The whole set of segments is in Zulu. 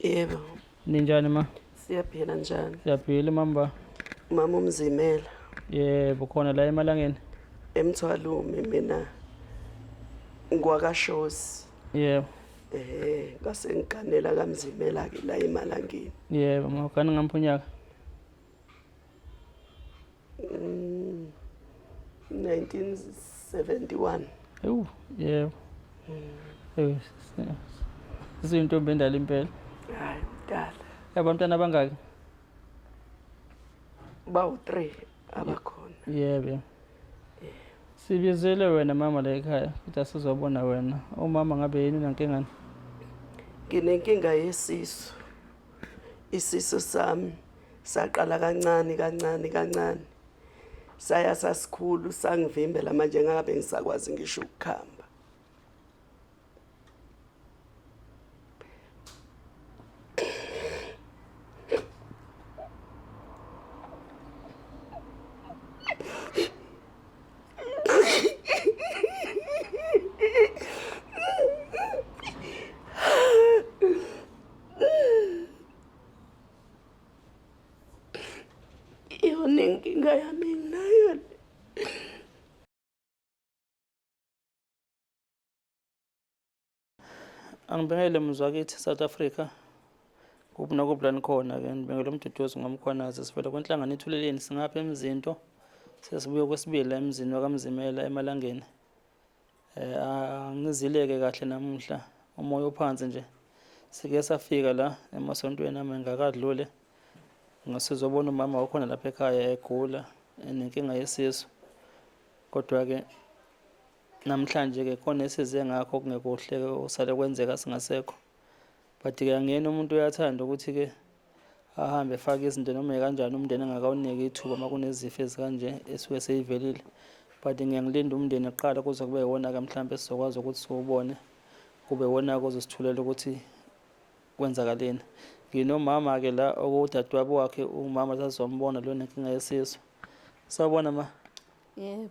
Yebo, Ninjani ma? siyaphila njani? Siyaphila mamba. Mama uMzimela, Yebo khona la emalangeni. eMthwalume mina ngwakashozi. Yebo. Ngase ngiganela kaMzimela ke la emalangeni. Yebo, ngakani ngamphunyaka. 1971. Yebo. Izintombi endala impela. Hayi, mdala. Abantwana abangaki? Bawu-3 abakhona. Yebo. Sibizele wena mama la ekhaya, ukuthi asizobona wena. Umama ngabe yini nankingani? Nginenkinga yesisu. Isisu sami saqala kancane. Saya sasikhulu sangivimbela manje ngabe ngisakwazi ngisho ukukhamba. Iyona inkinga yami nginayo. Angibengele mzwakithi South Africa. Kuphi kubulani khona ke ngibengele umduduzi ngomkhwanazi sivela kwenhlangano ithuleleni singapha emzinto. Sesibuye kwesibili la emzini wakaMzimela emalangeni. Angizileke kahle namuhla. Umoya ophansi nje. Sike safika la emasontweni ami ngakadlule. Ngasizobona umama wakhona lapha ekhaya egula enenkinga yesisu. Kodwa ke namhlanje ke khona esize ngakho kungekuhle usale kwenzeka singasekho. But ke angiyena umuntu uyathanda ukuthi ke ahambe efake izinto noma kanjani umndeni engakawuniki ithuba makunezifo ezikanje esuke seyivelile. But ngiyangilinda umndeni eqala kuze kube yiwona ke mhlawumbe sizokwazi ukuthi siwubone kube wona ozosithulela ukuthi kwenzakaleni. Nginomama ke la okudadewabo wakhe umama sazombona lo nenkinga yesisu. Sawubona ma. Yebo.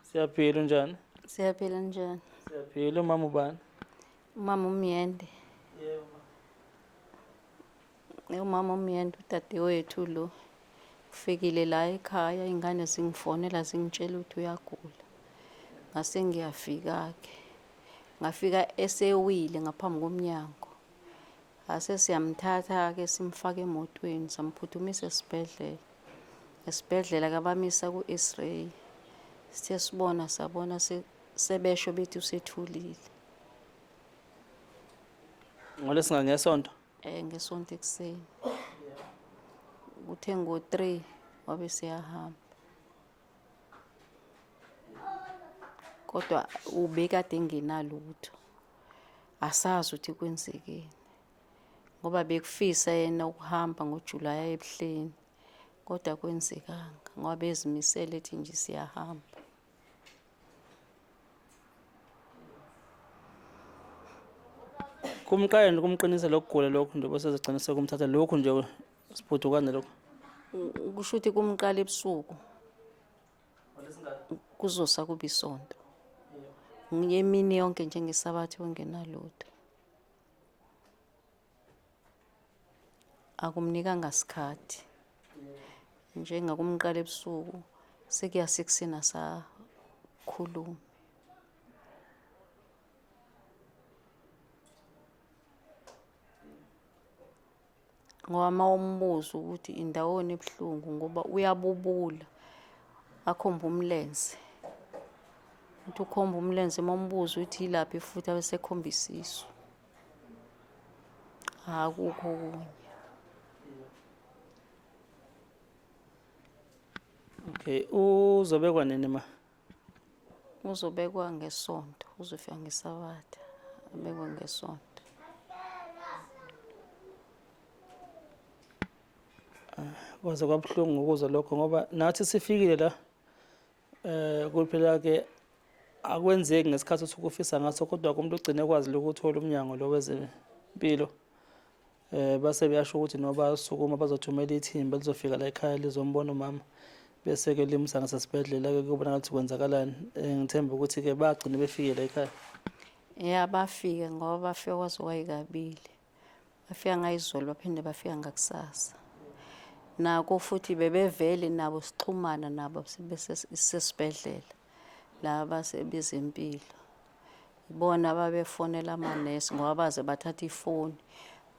Siyaphila njani? Siyaphila njani? Siyaphila umama ubani? Umama uMyende. Yebo. Umama uMyende udadewethu lo. Ufikile la ekhaya ingane zingifonela zingitshela ukuthi uyagula. Ngase ngiyafika ke. Ngafika esewile ngaphambi komnyango. Ase siyamthatha ke simfaka emotweni samphuthumisa esibhedlela. Esibhedlela kabamisa ku-X-ray. Sithe sabona sebesho bethi usethulile. Ngolesinga ngesonto? Ngesonto ekseni. Kuthe ngo-3 wabe siyahamba. Kodwa ubekade engenalutho. Asazi ukuthi kwenzekeni. Ngoba bekufisa yena ukuhamba ngoJulayi ebuhleni. Kodwa kwenzekanga ngoba bezimisele ethi nje siyahamba. Kumqayeni kumqinisa lokugula lokho nje bese sigcinise kumthatha lokho nje siphudukane lokho. Kusho ukuthi kumqala ebusuku. Kuzosa kuba isonto. Ngiyemini yonke nje ngesabathu ongenalutho. Akumnika ngasikhathi. Njengakumqala ebusuku sekuya-6 sakhuluma. Ngoba mawumbuza ukuthi indawoni ebuhlungu ngoba uyabubula akhomba umlenze. Uthi ukhomba umlenze mawumbuza ukuthi ilaphi futhi abesekhomba isisu. Akukho kunye. Okay, uzobekwa nini ma? Uzobekwa ngesonto, uzofika ngesabatha, abekwe ngesonto. Kwaze kwabuhlungu ukuzwa lokho ngoba nathi sifikile la kuphela ke akwenzeki ngesikhathi sokufisa ngaso kodwa kumuntu ugcine kwazi lokuthola umnyango lo wezempilo base beyasho ukuthi noba sukuma bazothumela ithimba lizofika la ekhaya lizombona umama bese ke limsa ngasesibhedlela ke kubonakala ukuthi kwenzakalani. Ngithemba ukuthi ke bagcine befike la ekhaya. Bafike ngoba bafike kwaze kwayikabili. bafika ngayizolo baphinde bafika ngakusasa. Nako futhi bebevele nabo sixhumana nabo sesibhedlela laba sebezempilo. Ibona babefonela amanesi ngoba baze bathatha ifoni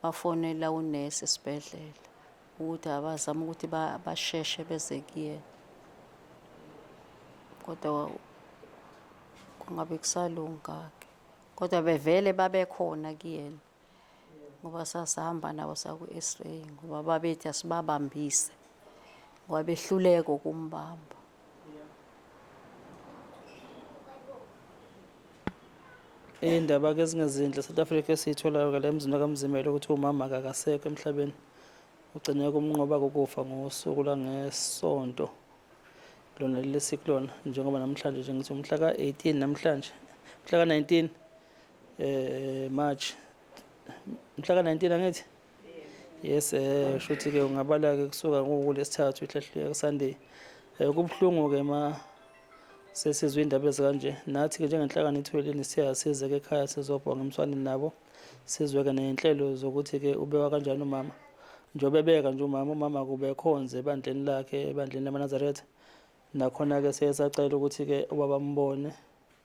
bafonela unesi esibhedlela ukuthi abazama ukuthi basheshe beze kuyena. Kodwa kungabe kusalunga-ke. Kodwa bevele babekhona kuyena ngoba sasihamba nabo saku-X-ray ngoba babethi asibabambise ngoba behluleka ukumbamba. Iy'ndaba-ke ezingezinhle South Africa esiyitholayo la emzini kaMzimela ukuthi umama akakasekho emhlabeni. Ugcine kumnqoba kokufa ngosuku langeSonto. Lona lesiku lona njengoba namhlanje nje ngithi umhla ka-18 namhlanje. Mhla ka-19 March. Mhla ka-19 angithi? Yes, shuthi-ke ungabala-ke kusuka ngoLwesithathu ihlahluka Sunday. Kubuhlungu-ke sesizwe indaba ezikanje. Nathi-ke njengenhlangano ithweleni siyasiza-ke ekhaya sizobhonga emswaneni nabo. Sizwe-ke ney'nhlelo zokuthi-ke ubekwa kanjani umama. Njengoba ebeka nje umama kube ekhonze ebandleni lakhe, ebandleni lamaNazaretha. Nakhona-ke siyasacela ukuthi-ke ubaba mbone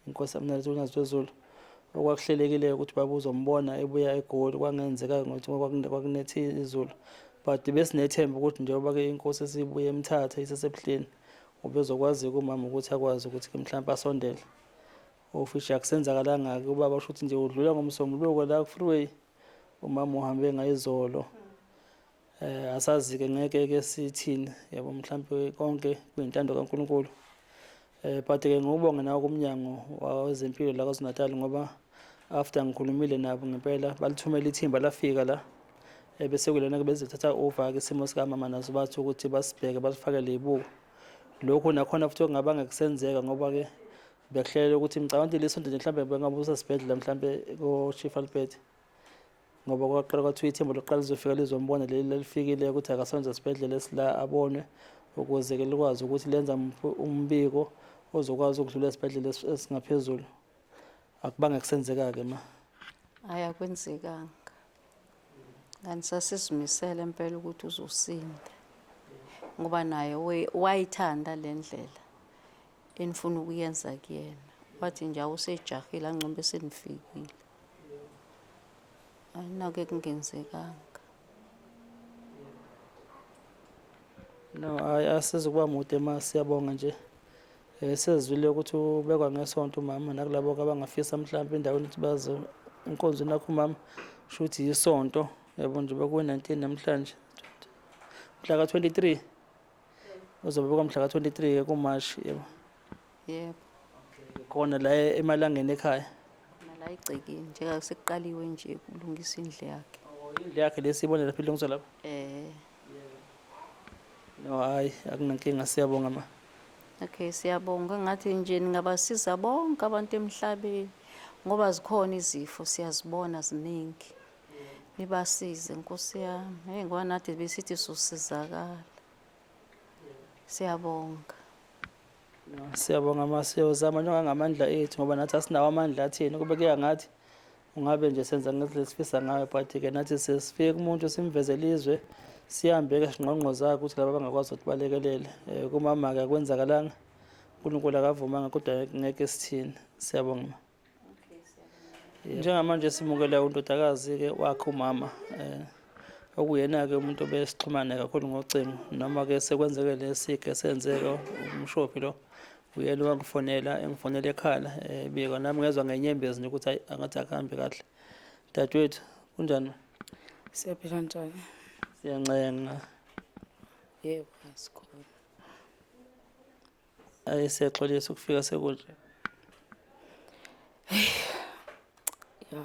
inkosi yamnalo uNaziwezulu. Okwakuhlelekile ukuthi babuzombona ebuya eGoli kwangenzeka ngokuthi kwakunethi izulu. But besinethemba ukuthi njengoba-ke inkosi esibuye emthatha isesebuhleni ubezokwazi kumama ukuthi akwazi ukuthi mhlawumbe asondele. Ofisha akusenzakalanga-ke ubaba usho ukuthi nje udlula ngomsombuluko la ku-freeway umama uhambe ngayizolo. Asazi-ke ngeke-ke sithini yabo mhlawumbe konke kuyintando kaNkulunkulu. But-ke ngubonge nawo kumnyango wezempilo la KwaZulu-Natal ngoba after ngikhulumile nabo ngempela balithumela ithimba lafika la bese kulona-ke bezothatha over-ke isimo sikamama nazo bathi ukuthi basibheke basifakele ibuko. Lokhu nakhona futhi okungabanga kusenzeka ngoba-ke bekuhlelela ukuthi ngicabanga lesonto nje mhlawumbe bengabusa esibhedlela mhlawumbe ko-Chief Albert ngoba kwaqala kwathiwa ithimba lokuqala lizofika lizombona leli lalifikile ukuthi akasonze esibhedlela esila abone ukuze-ke likwazi ukuthi lenza umbiko ozokwazi ukudlula esibhedlela esingaphezulu. Akubanga kusenzeka-ke ma. Hayi akwenzekanga. Kanti sasizimisele impela ukuthi uzosinda ngoba naye wayithanda le ndlela enifuna ukuyenza kuyena. Wathi nje awusejahile angcombe senifikile. Ayinake kungenzekanga. No, asizukuba mude ma siyabonga nje. Sezwile ukuthi ubekwa ngesonto umama nakulabo abangafisa mhlawumbe endaweni ukuthi baze inkonzweni yakho umama shuthi isonto yabo nje beku-19 namhlanje. Mhla ka-23 uzobekwa mhla ka-23 kuMashi yebo. Yebo. Khona la emalangeni ekhaya. La igcekeni njengoba sekuqaliwe nje ukulungisa indle yakhe. Indle yakhe lesibona lapha ilungiswa lapha. No hayi akunankinga siyabonga ma. Okay, siyabonga ngathi nje ningabasiza bonke abantu emhlabeni ngoba zikhona izifo siyazibona ziningi. Nibasize Nkosi yami. Ngoba nathi besithi sosizakala. Siyabonga. Siyabonga ma siyozama njengamandla ethu ngoba nathi asinawo amandla athini kube kuya ngathi ungabe nje senza ngendlela esifisa ngayo but-ke nathi sesifike kumuntu simvezele izwe sihambe-ke singqongqo zakhe ukuthi laba bangakwazi ukuthi balekelele. Kumama-ke akwenzakalanga uNkulunkulu akavumanga kodwa ngeke sithini. Siyabonga. Njengamanje simukela undodakazi-ke wakhe umama okuyena-ke umuntu obesixhumana kakhulu ngocingo noma-ke sekwenzeke lesike senzeka umshophi lo uyena owangifonela engifonela ekhala bika nami ngezwa ngenyembezi nje ukuthi hayi angathi akuhambi kahle. Dadewethu kunjani? Siyaphila njani? Siyancenga. Yebo asikhona. Siyaxolisa ukufika sekunje. Ya.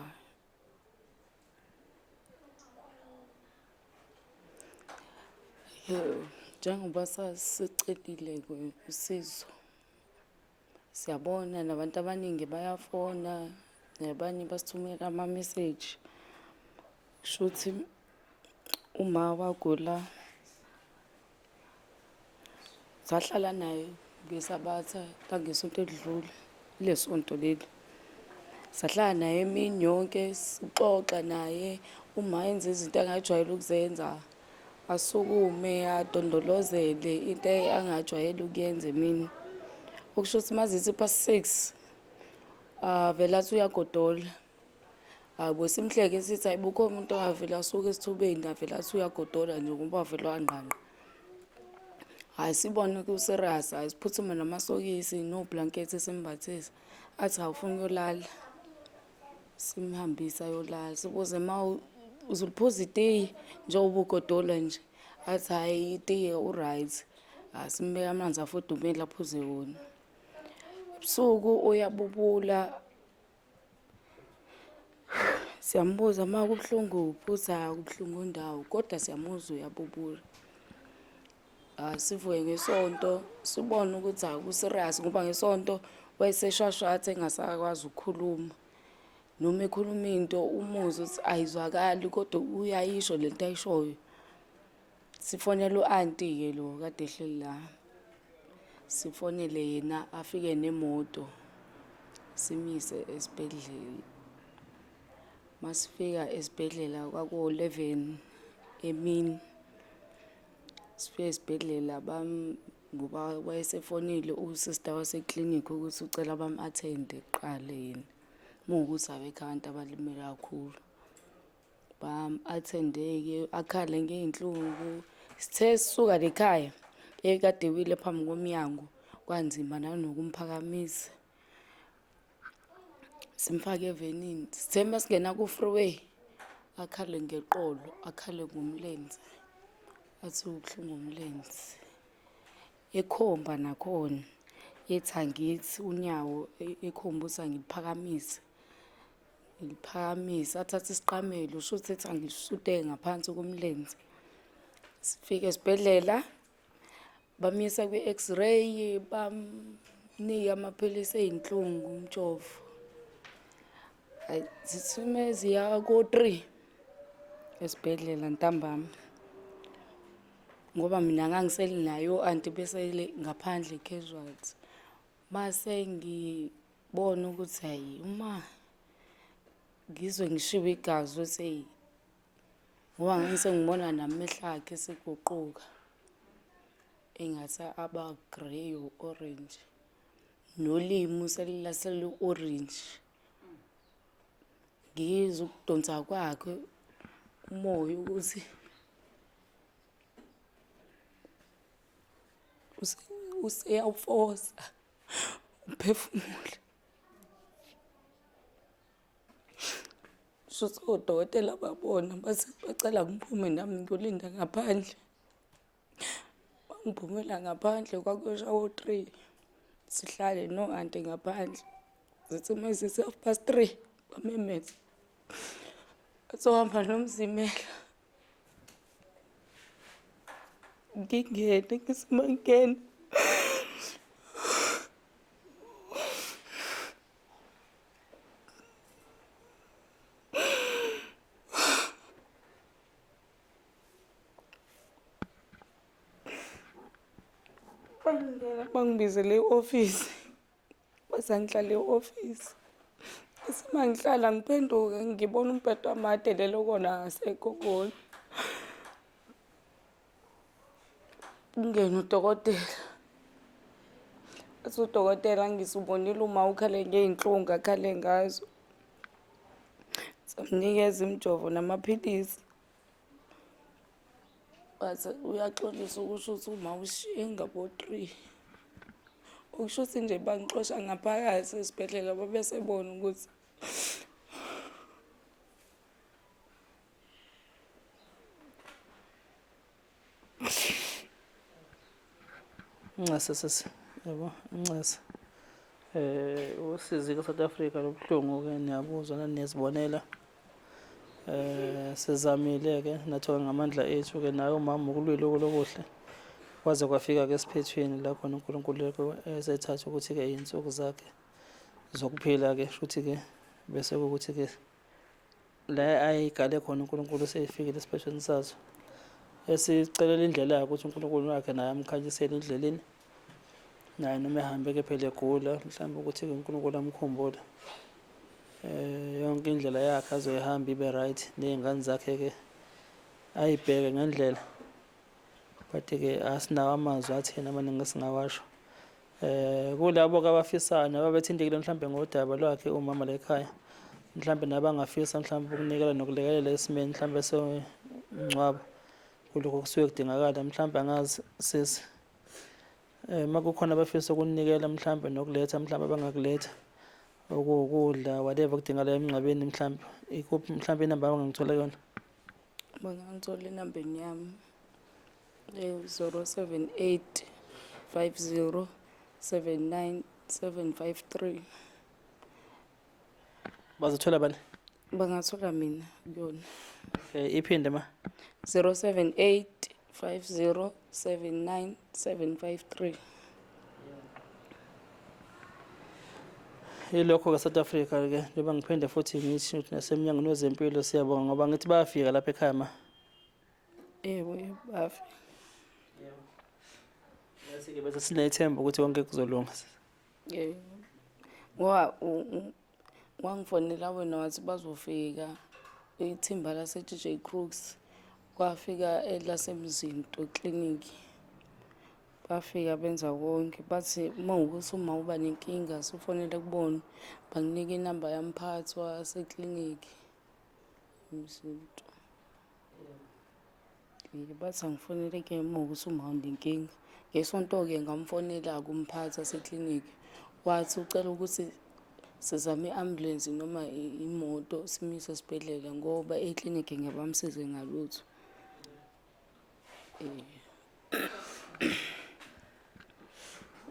Njengoba sasicelile usizo. Siyabona nabantu abaningi bayafona nabanye basithumela ama-message. Shuthi uma wagula sahlala naye ngesabatha langesonto elidlule lesonto leli sahlala naye emini yonke sixoxa naye. Uma enza izinto angajwayele ukuzenza asukume adondolozele into angajwayele ukuyenza emini. Okusho ukuthi mazithi past 6 vele athi uyagodola. Simhleke sithi hayi bukho umuntu ongavele asuke esithubeni avele athi uyagodola nje ngoba vele wanqanqa. Hayi sibone ku-serious, hayi siphuthume namasokisi noblanketi simbathise. Athi awufuna ukuyolala, simhambisa ayolala. Sibuze ma uzuliphuza itiye njengoba ugodola nje. Athi hayi itiye u-right. Simbeka amanzi afudumele aphuze wona. Ebusuku uyabubula. Siyambuza ma kubuhlungu uphuza kubuhlungu ndawo kodwa siyamuzwa uyabubula. Sivuye ngesonto sibone ukuthi akuserious ngoba ngesonto wayeseshwashwatha engasakwazi ukukhuluma. Noma ekhuluma into umuzwa ukuthi ayizwakali kodwa uyayisho lento ayishoyo. Sifonela u-auntie ke lo kade ehleli la. Sifonele yena afike nemoto simise esibhedlela. Masifika esibhedlela kwaku-11 emini. Sifike esibhedlela ngoba wayesefonile usister waseclinic ukuthi ucela bam-attende kuqala yena. Mukuthi abekho abantu abalimele kakhulu. Bam-attende-ke akhale ngey'nhlungu. Sithe sisuka lekhaya ekade wile phambi komnyango kwanzima nanokumphakamisa. Simfake evenini. Sithe masingena ku-freeway akhale ngeqolo, akhale ngomlenze. Athi ubuhlungu umlenze. Ekhomba nakhona ethi angithi unyawo ekhomba ukuthi ngiliphakamise. Ngiliphakamise athathe isiqamelo usho ukuthi ethi angishude ngaphansi komlenze. Sifike esibhedlela bamisa kwi-X-ray bamnika amaphilisi ey'nhlungu umjovo. Zithume ziya ko-3 esibhedlela ntambama. Ngoba mina ngangisele nayo anti besele ngaphandle casualty. Mase ngibona ukuthi hayi uma ngizwe ngishiwe igazi ukuthi ngoba ngangise namehlo akhe seguquka. Engathi aba grey or orange. Nolimi selulahle orange. Ngizwe ukudonsa kwakhe umoya ukuthi useyawufosa uphefumule. Shuthi odokotela babona base bacela ngiphume nami ngiyolinda ngaphandle. Bangiphumela ngaphandle kwakuyoshawa 3. Sihlale no-auntie ngaphandle. Zithi masise 3:30 bamemeza. Sohamba nomzimela. Ngingena ngisimangena. Bangibizele e-office. Basangihlala e-office. Simangihlala ngiphenduka ngibona umbhedo wamade lelo kona ngasekho khona. Kungena udokotela. Athi udokotela ngisubonile uma ukhale ngey'nhlungu akhale ngazo. Samnikeza imjovo namaphilisi. Wathi uyaxolisa ukusho ukuthi uma ushiye ngabo 3. Okusho ukuthi nje bangixosha ngaphakathi esibhedlela babesebona ukuthi Ncasa sisi, yabo, ncasa. Usizi ka-South Africa lobuhlungu ke niyabuzwa naniyazibonela. Sizamile-ke nathoka ngamandla ethu ke naye umama ukulwile okuhle. Kwaze kwafika ke esiphethweni la khona uNkulunkulu esethatha ukuthi ke insuku zakhe zokuphila ke futhi ke bese ukuthi ke la ayigale khona uNkulunkulu seyifikile esiphethweni sazo. Esicelela indlela yakhe ukuthi uNkulunkulu wakhe naye amkhanyisele endleleni. Naye noma ehambe ke phela egula mhlawumbe ukuthi ke uNkulunkulu amkhumbule. yonke indlela yakhe azoyihamba ibe right, ney'ngane zakhe-ke ayibheke ngendlela. But-ke asinawo amazwi athina amaningi esingawasho. Kulabo-ke abafisayo nababethintekile mhlawumbe ngodaba lwakhe umama la ekhaya, mhlawumbe nabangafisa mhlawumbe ukunikela nokulekelela esimeni mhlawumbe somngcwabo, kulokho kusuke kudingakala mhlawumbe angazi sisi. Uma kukhona abafisa ukunikela mhlawumbe nokuletha mhlawumbe abangakuletha ukudla whatever kudingakala emngcwabeni mhlawumbe ikuphi mhlawumbe inamba abangangithola yona. Bangangithola enambeni yami 078 50 79 753. Bazothola bani? Bangathola mina kuyona. Iphinde ma 078 50 79 753. Yilokho-ke South Africa-ke njengoba ngiphinde futhi ngithi ukuthi nasemnyangweni wezempilo siyabonga ngoba ngithi bayafika lapha ekhaya ma. Ewe bafi. Bese-ke bese sinethemba ukuthi konke kuzolunga. Wangifonela wena wathi bazofika ithimba lase-JJ Crooks, kwafika elasemzinto ekliniki. Bafika benza konke bathi uma ukuthi uma uba nenkinga sufonele kubona, banginika inamba yamphathi wasekliniki Mzinto. Bathi angifonele-ke uma ukuthi uma unenkinga. Ngesonto-ke ngamfonela kumphathi wasekliniki, wathi ucela ukuthi sizame i-ambulance noma imoto simise esibhedlela ngoba ekliniki ngiyabamsize ngalutho.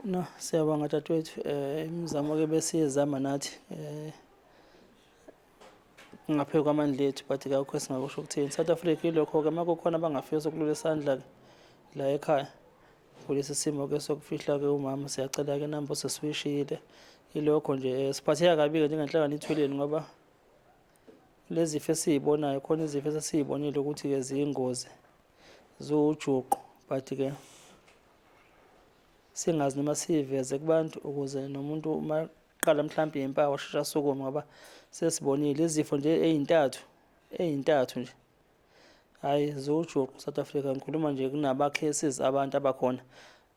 No, siyabonga dadewethu. Imizamo-ke besiyizama nathi ngaphezu kwamandla ethu, but-ke akukho esingakusho ukuthini. South Africa yilokho-ke uma kukhona abangafisa ukulula isandla la ekhaya kulesi simo-ke sokufihla-ke umama, siyacela-ke inamba sesiyishiyile. Yilokho nje siphatheka kabi-ke njengenhlangano ithweleni ngoba lezi zifo esiy'bonayo khona izifo esesiy'bonile ukuthi-ke ziyingozi, ziwujuqu, but-ke singazi noma siyiveze kubantu ukuze nomuntu uma qala mhlawumbe impawu asheshe asukume ngoba sesibonile izifo nje ey'ntathu nje. Hhayi ziwujuqu South Africa. Ngikhuluma nje kunaba-cases abantu abakhona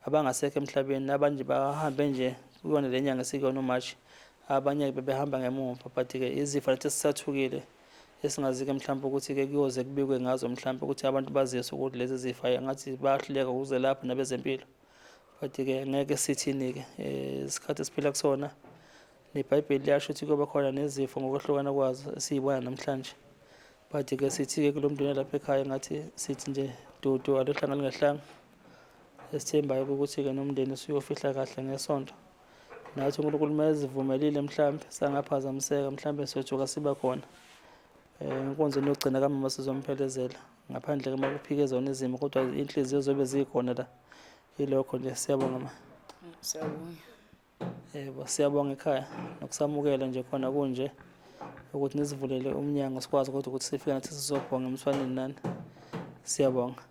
abangasekho emhlabeni, abanye bahambe nje kuyona le nyanga esikuyona uMashi, abanye bebehamba ngemuva, but-ke izifo nathi esisathukile esingazi-ke mhlawumbe ukuthi-ke kuyoze kubikwe ngazo mhlawumbe ukuthi abantu baziswe ukuthi lezi zifo ngathi bayahluleka ukuzelapha nabezempilo. But-ke ngeke sithini-ke isikhathi esiphila kusona neBhayibheli liyasho ukuthi kuyoba khona nezifo ngokwehlukana kwazo esiy'bona namhlanje. But-ke sithi-ke kulo mndeni lapha ekhaya ngathi sithi nje dudu alohlanga lingehlanga, esithembayo ukuthi-ke nomndeni usuyofihla kahle ngesonto. Nathi uNkulunkulu uma ezivumelile mhlawumbe sangaphazamiseka mhlawumbe siyojuka siba khona enkonzweni yokugcina kamama sizomphelezela ngaphandle uma kuphike zona izimo, kodwa inhliziyo zobe zikhona la. Yilokho nje siyabonga ma. Siyabonga. Yebo siyabonga ekhaya nokusamukela nje khona kunje ukuthi nisivulele umnyango sikwazi kodwa ukuthi sifike nathi sizobonga emswaneni nani. Siyabonga.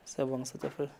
Siyabonga South Africa.